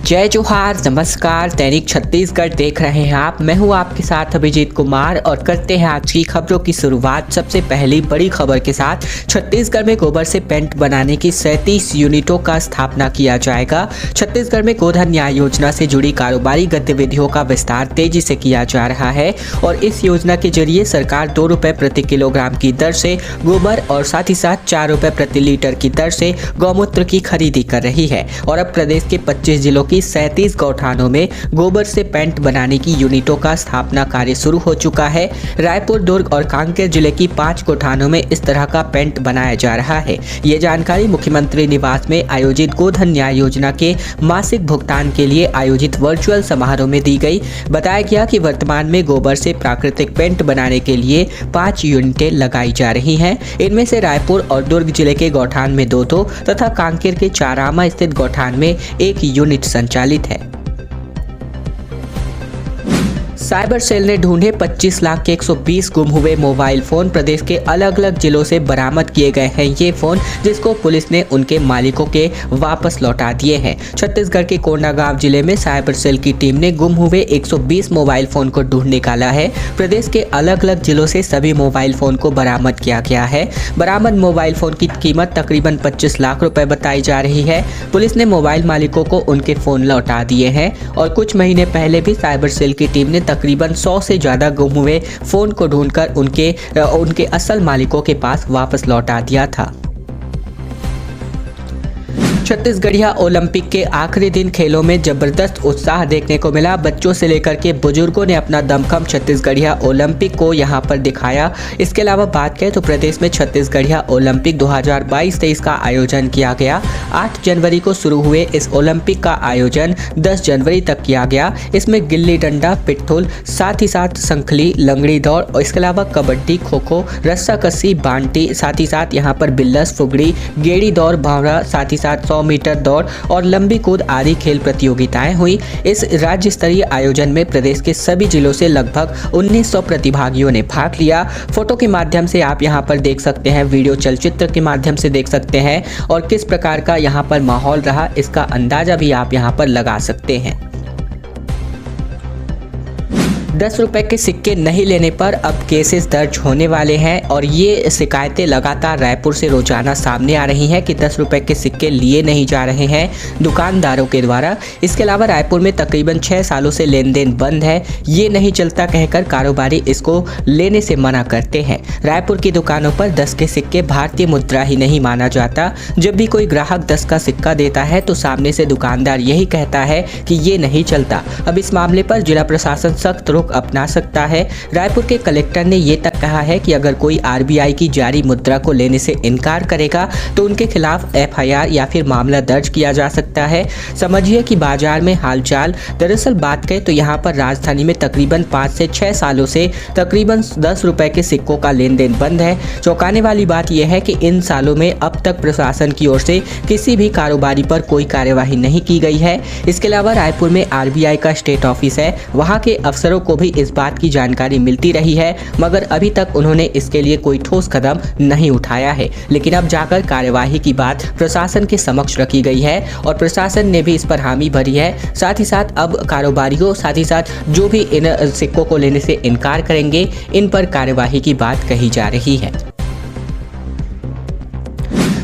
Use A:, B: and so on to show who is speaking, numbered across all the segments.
A: जय जोहार, नमस्कार। दैनिक छत्तीसगढ़ देख रहे हैं आप। मैं हूं आपके साथ अभिजीत कुमार और करते हैं आज की खबरों की शुरुआत। सबसे पहली बड़ी खबर के साथ, छत्तीसगढ़ में गोबर से पेंट बनाने की 37 यूनिटों का स्थापना किया जाएगा। छत्तीसगढ़ में गोधन न्याय योजना से जुड़ी कारोबारी गतिविधियों का विस्तार तेजी से किया जा रहा है और इस योजना के जरिए सरकार 2 रुपये प्रति किलोग्राम की दर से गोबर और साथ ही साथ 4 रुपये प्रति लीटर की दर से गौमूत्र की खरीदी कर रही है। और अब प्रदेश के 25 जिलों की 37 गौठानों में गोबर से पेंट बनाने की यूनिटों का स्थापना कार्य शुरू हो चुका है। रायपुर, दुर्ग और कांकेर जिले की 5 गौठानों में इस तरह का पेंट बनाया जा रहा है। ये जानकारी मुख्यमंत्री निवास में आयोजित गोधन न्याय योजना के मासिक भुगतान के लिए आयोजित वर्चुअल समारोह में दी गई। बताया गया कि वर्तमान में गोबर से प्राकृतिक पेंट बनाने के लिए 5 यूनिटें लगाई जा रही हैं। इनमें से रायपुर और दुर्ग जिले के गौठान में 2 तथा कांकेर के चारामा स्थित गौठान में 1 यूनिट संचालित है। साइबर सेल ने ढूंढे 25 लाख के 120 गुम हुए मोबाइल फोन। प्रदेश के अलग अलग जिलों से बरामद किए गए हैं ये फोन, जिसको पुलिस ने उनके मालिकों के वापस लौटा दिए हैं। छत्तीसगढ़ के कोंडागांव जिले में साइबर सेल की टीम ने गुम हुए 120 मोबाइल फोन को ढूंढ निकाला है। प्रदेश के अलग अलग जिलों से सभी मोबाइल फोन को बरामद किया गया है। बरामद मोबाइल फोन की कीमत तकरीबन 25 लाख रुपए बताई जा रही है। पुलिस ने मोबाइल मालिकों को उनके फोन लौटा दिए हैं और कुछ महीने पहले भी साइबर सेल की टीम ने तकरीबन 100 से ज़्यादा गुम हुए फ़ोन को ढूंढकर उनके असल मालिकों के पास वापस लौटा दिया था। छत्तीसगढ़िया ओलंपिक के आखिरी दिन खेलों में जबरदस्त उत्साह देखने को मिला। बच्चों से लेकर के बुजुर्गों ने अपना दमखम छत्तीसगढ़िया ओलंपिक को यहां पर दिखाया। इसके अलावा बात करें तो प्रदेश में छत्तीसगढ़िया ओलंपिक 2022-23 का आयोजन किया गया। 8 जनवरी को शुरू हुए इस ओलंपिक का आयोजन 10 जनवरी तक किया गया। इसमें गिल्ली डंडा, पिट्ठूल, साथ ही साथ संखली, लंगड़ी दौड़ और इसके अलावा कबड्डी, खो खो, रस्साकसी, बांटी, साथ ही साथ यहाँ पर बिल्लस, फुगड़ी, गेड़ी दौड़, भावड़ा, साथ ही साथ 100 मीटर दौड़ और लंबी कूद आदि खेल प्रतियोगिताएं हुई। इस राज्य स्तरीय आयोजन में प्रदेश के सभी जिलों से लगभग 1900 प्रतिभागियों ने भाग लिया। फोटो के माध्यम से आप यहां पर देख सकते हैं, वीडियो चलचित्र के माध्यम से देख सकते हैं और किस प्रकार का यहां पर माहौल रहा, इसका अंदाजा भी आप यहां पर लगा सकते हैं। 10 रुपए के सिक्के नहीं लेने पर अब केसेस दर्ज होने वाले हैं और ये शिकायतें लगातार रायपुर से रोजाना सामने आ रही हैं कि 10 रुपए के सिक्के लिए नहीं जा रहे हैं दुकानदारों के द्वारा। इसके अलावा रायपुर में तकरीबन 6 सालों से लेन देन बंद है। ये नहीं चलता कहकर कारोबारी इसको लेने से मना करते हैं। रायपुर की दुकानों पर 10 के सिक्के भारतीय मुद्रा ही नहीं माना जाता। जब भी कोई ग्राहक 10 का सिक्का देता है तो सामने से दुकानदार यही कहता है कि ये नहीं चलता। अब इस मामले पर जिला प्रशासन सख्त रुख अपना सकता है। रायपुर के कलेक्टर ने ये तक कहा है कि अगर कोई आरबीआई की जारी मुद्रा को लेने से इनकार करेगा तो उनके खिलाफ एफआईआर या फिर मामला दर्ज किया जा सकता है। समझिए कि बाजार में हालचाल। दरअसल बात करें तो यहाँ पर राजधानी में तकरीबन 5 से 6 सालों से तकरीबन 10 रुपए के सिक्कों का लेन देन बंद है। चौंकाने वाली बात यह है कि इन सालों में अब तक प्रशासन की ओर से किसी भी कारोबारी पर कोई कार्यवाही नहीं की गई है। इसके अलावा रायपुर में आरबीआई का स्टेट ऑफिस है, वहाँ के अफसरों को भी इस बात की जानकारी मिलती रही है, मगर अभी तक उन्होंने इसके लिए कोई ठोस कदम नहीं उठाया है। लेकिन अब जाकर कार्यवाही की बात प्रशासन के समक्ष रखी गई है और प्रशासन ने भी इस पर हामी भरी है। साथ ही साथ अब कारोबारियों, साथ ही साथ जो भी इन सिक्कों को लेने से इनकार करेंगे, इन पर कार्यवाही की बात कही जा रही है।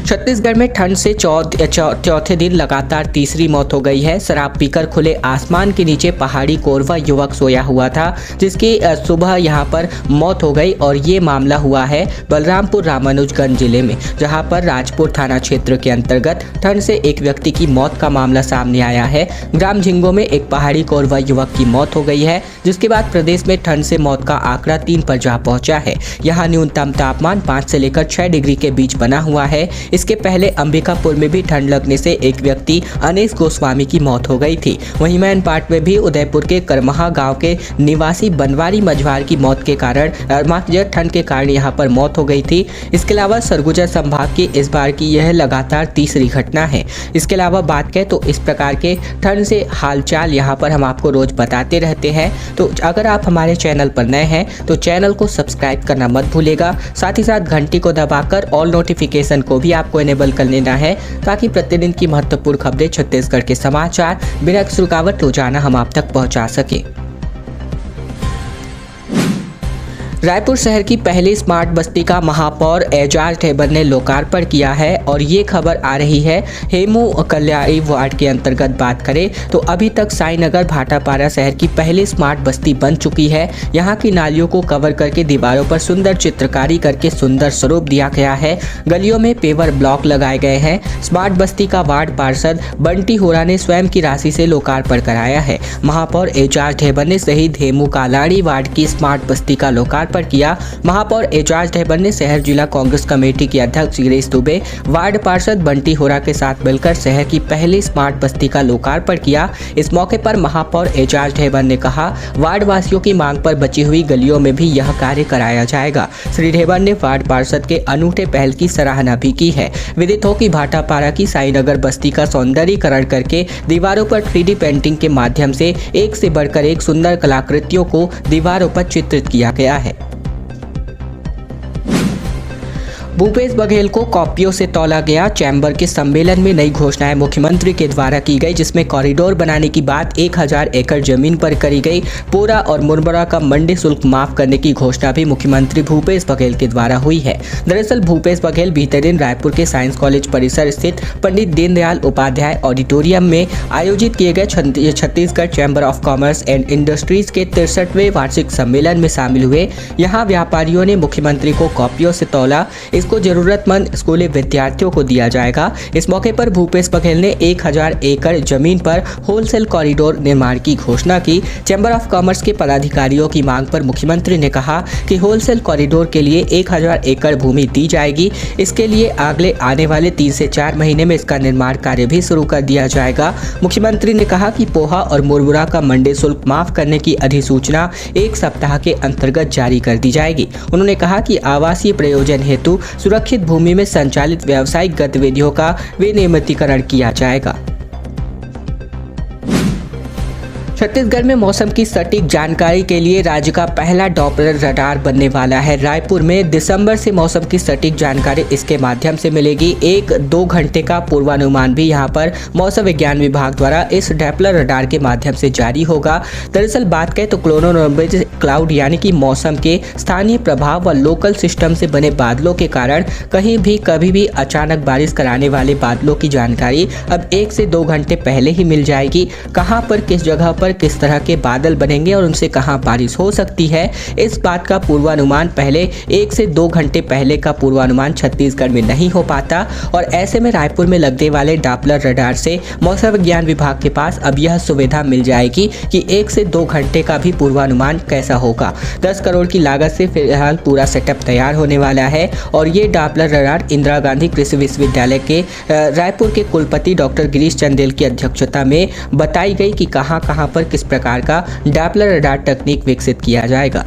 A: छत्तीसगढ़ में ठंड से चौथे दिन लगातार तीसरी मौत हो गई है। शराब पीकर खुले आसमान के नीचे पहाड़ी कोरवा युवक सोया हुआ था, जिसकी सुबह यहां पर मौत हो गई और ये मामला हुआ है बलरामपुर रामानुजगंज जिले में, जहां पर राजपुर थाना क्षेत्र के अंतर्गत ठंड से एक व्यक्ति की मौत का मामला सामने आया है। ग्राम झिंगो में एक पहाड़ी कोरवा युवक की मौत हो गई है, जिसके बाद प्रदेश में ठंड से मौत का आंकड़ा 3 पर जा पहुंचा है। यहाँ न्यूनतम तापमान 5 से लेकर 6 डिग्री के बीच बना हुआ है। इसके पहले अंबिकापुर में भी ठंड लगने से एक व्यक्ति अनेस गोस्वामी की मौत हो गई थी। वहीं मैनपाट में भी उदयपुर के करमहा गांव के निवासी बनवारी मझवार की मौत के कारण ठंड के कारण यहां पर मौत हो गई थी। इसके अलावा सरगुजा संभाग की इस बार की यह लगातार तीसरी घटना है। इसके अलावा बात करें तो इस प्रकार के ठंड से हालचाल यहां पर हम आपको रोज बताते रहते हैं। तो अगर आप हमारे चैनल पर नए हैं तो चैनल को सब्सक्राइब करना मत भूलिएगा। साथ ही साथ घंटी को दबाकर ऑल नोटिफिकेशन को भी आपको इनेबल कर लेना है ताकि प्रतिदिन की महत्वपूर्ण खबरें, छत्तीसगढ़ के समाचार बिना किसी रुकावट रोजाना हम आप तक पहुंचा सके। रायपुर शहर की पहली स्मार्ट बस्ती का महापौर एजाज ढेबर ने लोकार्पण किया है और ये खबर आ रही है हेमू कल्याणी वार्ड के अंतर्गत बात करें तो अभी तक साईनगर भाटापारा शहर की पहली स्मार्ट बस्ती बन चुकी है। यहाँ की नालियों को कवर करके दीवारों पर सुंदर चित्रकारी करके सुंदर स्वरूप दिया गया है। गलियों में पेवर ब्लॉक लगाए गए हैं। स्मार्ट बस्ती का वार्ड पार्षद बंटी होरा ने स्वयं की राशि से लोकार्पण कराया है। महापौर एजाज ढेबर ने शहीद हेमू कल्याणी वार्ड की स्मार्ट बस्ती का लोकार्पण किया। महापौर एजाज ढेबर ने शहर जिला कांग्रेस कमेटी के अध्यक्ष गिरीश दुबे, वार्ड पार्षद बंटी होरा के साथ मिलकर शहर की पहली स्मार्ट बस्ती का लोकार्पण किया। इस मौके पर महापौर एजाज ढेबर ने कहा, वार्ड वासियों की मांग पर बची हुई गलियों में भी यह कार्य कराया जाएगा। श्री ढेबर ने वार्ड पार्षद के अनूठे पहल की सराहना भी की है। विदित हो कि भाटापारा की साईनगर बस्ती का सौंदर्यीकरण करके दीवारों पर 3D पेंटिंग के माध्यम से एक से बढ़कर एक सुंदर कलाकृतियों को दीवारों पर चित्रित किया गया है। भूपेश बघेल को कॉपियों से तौला गया। चैम्बर के सम्मेलन में नई घोषणाएं मुख्यमंत्री के द्वारा की गई, जिसमें कॉरिडोर बनाने की बात 1000 एकड़ जमीन पर करी गई। पोरा और मुरमुरा का मंडी शुल्क माफ करने की घोषणा भी मुख्यमंत्री भूपेश बघेल के द्वारा हुई है। दरअसल भूपेश बघेल बीते दिन रायपुर के साइंस कॉलेज परिसर स्थित पंडित दीनदयाल उपाध्याय ऑडिटोरियम में आयोजित किए गए Chhattisgarh chamber of commerce and industries के 63वें वार्षिक सम्मेलन में शामिल हुए। यहाँ व्यापारियों ने मुख्यमंत्री को कॉपियों से तौला। को जरूरतमंद स्कूली विद्यार्थियों को दिया जाएगा। इस मौके पर भूपेश बघेल ने 1000 एकड़ जमीन पर होलसेल कॉरिडोर निर्माण की घोषणा की। चैम्बर ऑफ कॉमर्स के पदाधिकारियों की मांग पर मुख्यमंत्री ने कहा कि होलसेल कॉरिडोर के लिए 1000 एकड़ भूमि दी जाएगी। इसके लिए अगले आने वाले 3 से 4 महीने में इसका निर्माण कार्य भी शुरू कर दिया जाएगा। मुख्यमंत्री ने कहा कि पोहा और मुरमुरा का मंडी शुल्क माफ करने की अधिसूचना 1 सप्ताह के अंतर्गत जारी कर दी जाएगी। उन्होंने कहा कि आवासीय प्रयोजन हेतु सुरक्षित भूमि में संचालित व्यावसायिक गतिविधियों का विनियमितीकरण किया जाएगा। छत्तीसगढ़ में मौसम की सटीक जानकारी के लिए राज्य का पहला डॉपलर रडार बनने वाला है। रायपुर में दिसंबर से मौसम की सटीक जानकारी इसके माध्यम से मिलेगी। 1-2 घंटे का पूर्वानुमान भी यहां पर मौसम विज्ञान विभाग द्वारा इस डॉपलर रडार के माध्यम से जारी होगा। दरअसल बात करें तो क्लोनोनोर्मल क्लाउड यानी कि मौसम के स्थानीय प्रभाव व लोकल सिस्टम से बने बादलों के कारण कहीं भी कभी भी अचानक बारिश कराने वाले बादलों की जानकारी अब 1 से 2 घंटे पहले ही मिल जाएगी। कहां पर किस जगह पर किस तरह के बादल बनेंगे और उनसे कहां बारिश हो सकती है, इस बात का पूर्वानुमान पहले 1 से 2 घंटे पहले का पूर्वानुमान छत्तीसगढ़ में नहीं हो पाता। और ऐसे में रायपुर में लगने वाले डॉपलर रडार से मौसम विज्ञान विभाग के पास अब यह सुविधा मिल जाएगी कि 1 से 2 घंटे का भी पूर्वानुमान कैसा होगा। 10 करोड़ की लागत से फिलहाल पूरा सेटअप तैयार होने वाला है और ये डॉपलर रडार इंदिरा गांधी कृषि विश्वविद्यालय के रायपुर के कुलपति डॉक्टर गिरीश चंदेल की अध्यक्षता में बताई गई कि कहां पर किस प्रकार का डॉपलर रडार तकनीक विकसित किया जाएगा।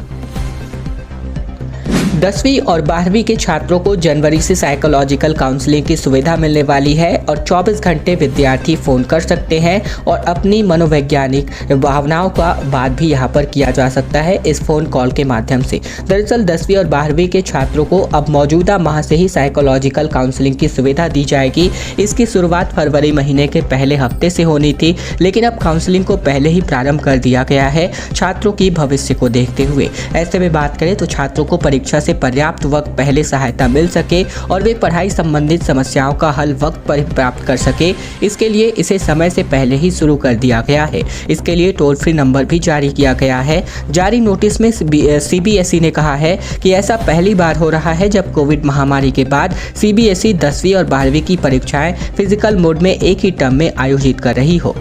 A: 10वीं और 12वीं के छात्रों को जनवरी से साइकोलॉजिकल काउंसलिंग की सुविधा मिलने वाली है और 24 घंटे विद्यार्थी फोन कर सकते हैं और अपनी मनोवैज्ञानिक भावनाओं का बात भी यहां पर किया जा सकता है इस फोन कॉल के माध्यम से। दरअसल 10वीं और 12वीं के छात्रों को अब मौजूदा माह से ही साइकोलॉजिकल काउंसलिंग की सुविधा दी जाएगी। इसकी शुरुआत फरवरी महीने के पहले हफ्ते से होनी थी, लेकिन अब काउंसलिंग को पहले ही प्रारंभ कर दिया गया है छात्रों की भविष्य को देखते हुए। ऐसे में बात करें तो छात्रों को परीक्षा से पर्याप्त वक्त पहले सहायता मिल सके और वे पढ़ाई संबंधित समस्याओं का हल वक्त पर प्राप्त कर सके, इसके लिए इसे समय से पहले ही शुरू कर दिया गया है। इसके लिए टोल फ्री नंबर भी जारी किया गया है। जारी नोटिस में सीबीएसई ने कहा है कि ऐसा पहली बार हो रहा है जब कोविड महामारी के बाद सीबीएसई 10वीं और 12वीं की परीक्षाएं फिजिकल मोड में एक ही टर्म में आयोजित कर रही हो।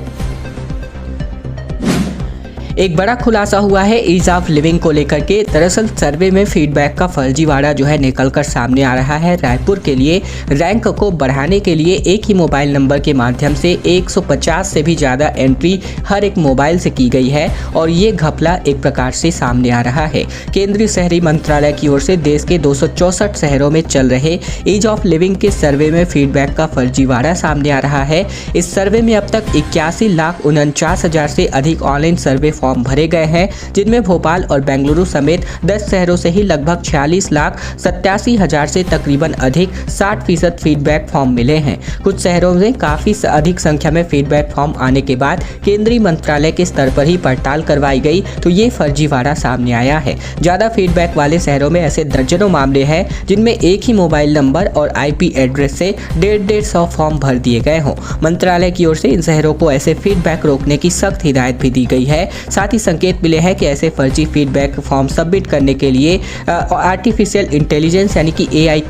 A: एक बड़ा खुलासा हुआ है ईज ऑफ लिविंग को लेकर के। दरअसल सर्वे में फीडबैक का फर्जीवाड़ा जो है निकलकर सामने आ रहा है। रायपुर के लिए रैंक को बढ़ाने के लिए एक ही मोबाइल नंबर के माध्यम से 150 से भी ज़्यादा एंट्री हर एक मोबाइल से की गई है और ये घपला एक प्रकार से सामने आ रहा है। केंद्रीय शहरी मंत्रालय की ओर से देश के 264 शहरों में चल रहे ईज ऑफ लिविंग के सर्वे में फीडबैक का फर्जीवाड़ा सामने आ रहा है। इस सर्वे में अब तक 81,49,000 से अधिक ऑनलाइन सर्वे फॉर्म फॉर्म भरे गए हैं, जिनमें भोपाल और बेंगलुरु समेत 10 शहरों से ही लगभग 46,87,000 से तकरीबन अधिक 60% फीडबैक फॉर्म मिले हैं। कुछ शहरों में काफ़ी अधिक संख्या में फीडबैक फॉर्म आने के बाद केंद्रीय मंत्रालय के स्तर पर ही पड़ताल करवाई गई तो ये फर्जीवाड़ा सामने आया है। ज़्यादा फीडबैक वाले शहरों में ऐसे दर्जनों मामले हैं जिनमें एक ही मोबाइल नंबर और IP एड्रेस से 150 फॉर्म भर दिए गए हों। मंत्रालय की ओर से इन शहरों को ऐसे फीडबैक रोकने की सख्त हिदायत भी दी गई है। साथ ही संकेत मिले हैं कि ऐसे फर्जी फीडबैक फॉर्म सबमिट करने के लिए आर्टिफिशियल इंटेलिजेंस यानी कि AI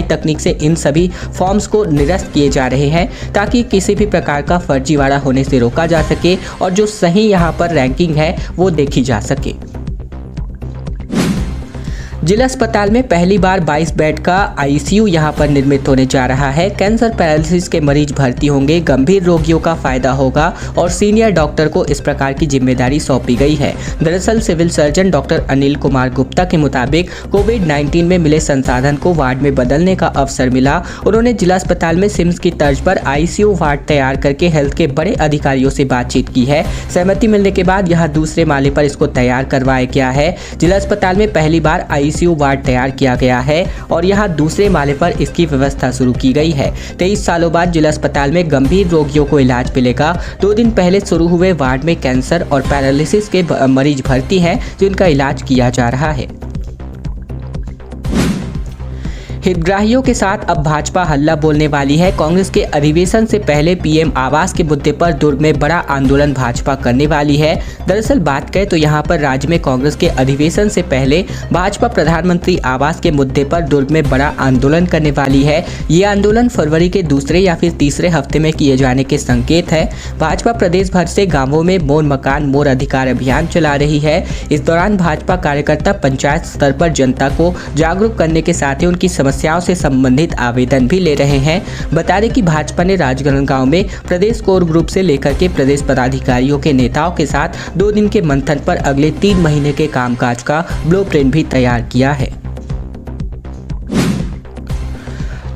A: तकनीक से इन सभी फॉर्म्स को निरस्त किए जा रहे हैं ताकि किसी भी प्रकार का फर्जीवाड़ा होने से रोका जा सके और जो सही यहाँ पर रैंकिंग है वो देखी जा सके। जिला अस्पताल में पहली बार 22 बेड का ICU यहां पर निर्मित होने जा रहा है। कैंसर पैरालिसिस के मरीज भर्ती होंगे, गंभीर रोगियों का फायदा होगा और सीनियर डॉक्टर को इस प्रकार की जिम्मेदारी सौंपी गई है। दरअसल civil surgeon doctor Anil Kumar Gupta के मुताबिक कोविड-19 में मिले संसाधन को वार्ड में बदलने का अवसर मिला। उन्होंने जिला अस्पताल में सिम्स की तर्ज पर ICU वार्ड तैयार करके हेल्थ के बड़े अधिकारियों से बातचीत की है। सहमति मिलने के बाद यहाँ दूसरे माले पर इसको तैयार करवाया गया है। जिला अस्पताल में पहली बार ICU वार्ड तैयार किया गया है और यहाँ दूसरे माले पर इसकी व्यवस्था शुरू की गई है। 23 सालों बाद जिला अस्पताल में गंभीर रोगियों को इलाज मिलेगा। 2 दिन पहले शुरू हुए वार्ड में कैंसर और पैरालिसिस के मरीज भर्ती हैं जिनका इलाज किया जा रहा है। हितग्राहियों के साथ अब भाजपा हल्ला बोलने वाली है। कांग्रेस के अधिवेशन से पहले PM आवास के मुद्दे पर दुर्ग में बड़ा आंदोलन भाजपा करने वाली है। दरअसल बात करें तो यहाँ पर राज्य में कांग्रेस के अधिवेशन से पहले भाजपा प्रधानमंत्री आवास के मुद्दे पर दुर्ग में बड़ा आंदोलन करने वाली है। ये आंदोलन फरवरी के दूसरे या फिर तीसरे हफ्ते में किए जाने के संकेत है। भाजपा प्रदेश भर से गाँवों में मोर मकान मोर अधिकार अभियान चला रही है। इस दौरान भाजपा कार्यकर्ता पंचायत स्तर पर जनता को जागरूक करने के साथ ही उनकी समस्याओं से संबंधित आवेदन भी ले रहे हैं। बता दें कि भाजपा ने राजनांदगांव में प्रदेश कोर ग्रुप से लेकर के प्रदेश पदाधिकारियों के नेताओं के साथ 2 दिन के मंथन पर अगले 3 महीने के कामकाज का ब्लूप्रिंट भी तैयार किया है।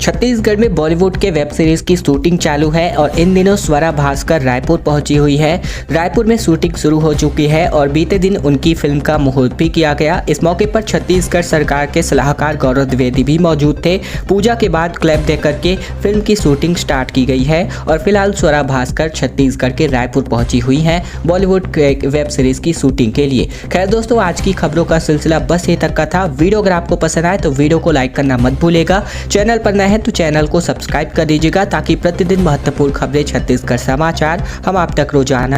A: छत्तीसगढ़ में बॉलीवुड के वेब सीरीज की शूटिंग चालू है और इन दिनों स्वरा भास्कर रायपुर पहुंची हुई है। रायपुर में शूटिंग शुरू हो चुकी है और बीते दिन उनकी फिल्म का मुहूर्त भी किया गया। इस मौके पर छत्तीसगढ़ सरकार के सलाहकार गौरव द्विवेदी भी मौजूद थे। पूजा के बाद क्लैप देकर के फिल्म की शूटिंग स्टार्ट की गई है और फिलहाल स्वरा भास्कर छत्तीसगढ़ के रायपुर पहुंची हुई हैं बॉलीवुड वेब सीरीज की शूटिंग के लिए। खैर दोस्तों, आज की खबरों का सिलसिला बस ये तक का था। वीडियो अगर आपको पसंद आए तो वीडियो को लाइक करना मत भूलेगा। चैनल पर नए हैं तो चैनल को सब्सक्राइब कर दीजिएगा ताकि प्रतिदिन महत्वपूर्ण खबरें छत्तीसगढ़ समाचार हम आप तक रोजाना